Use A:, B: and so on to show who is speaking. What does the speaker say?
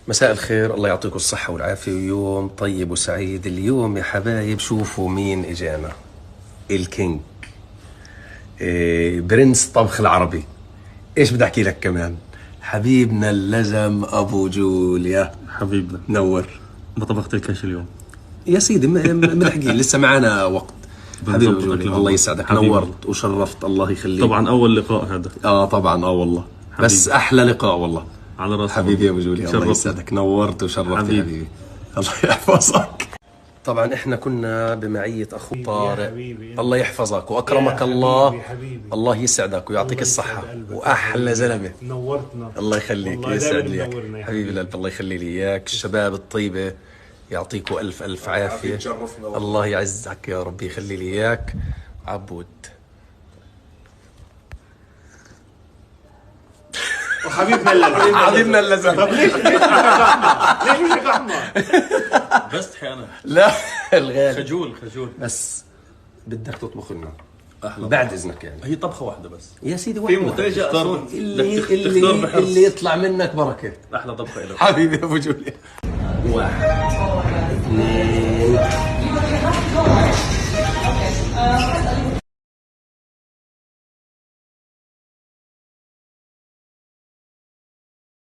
A: مساء الخير، الله يعطيكم الصحة والعافية ويوم طيب وسعيد. اليوم يا حبايب شوفوا مين اجانا، الكينج، برنس طبخ العربي. ايش بدي احكي لك كمان، حبيبنا اللزم ابو جوليا.
B: حبيبنا
A: نور.
B: ما طبخت لك ايش اليوم
A: يا سيدي ملحقين لسه معنا وقت. حبيبي أبو جوليا، الله يسعدك،
B: حبيبي.
A: نورت وشرفت، الله يخليك.
B: طبعا اول لقاء هذا.
A: طبعا والله
B: حبيبي.
A: بس احلى لقاء والله.
B: على راسي
A: حبيبي يا ابو جوليا، الله يسعدك، نورت وشرفت حبيبي. حبيبي الله يحفظك. طبعا احنا كنا بمعية اخو طارق، الله يحفظك واكرمك الله.
C: حبيبي.
A: الله يسعدك ويعطيك الصحة، واحلى زلمة.
C: نورتنا.
A: الله يخليك،
C: والله
A: يسعد
C: دايماً
A: لي
C: منورنا يا
A: حبيبي القلب، الله يخلي لي اياك. الشباب الطيبة يعطيكم الف الف عافية، الله يعزك يا رب، يخلي لي اياك. عبود
C: وحبيبنا اللزم.
A: حبيبنا اللزم.
C: طب ليش وشك احمر؟
B: بستحي انا.
A: لا الغالي
B: خجول
A: بس بدك تطبخ لنا
B: احلى
A: بعد اذنك يعني.
B: هي طبخه واحده بس
A: يا سيدي
B: في
A: واحد
B: منتجة
A: اللي اللي يطلع منك بركه.
B: احلى طبخه له
A: حبيبي ابو جوليا. واحد اثنين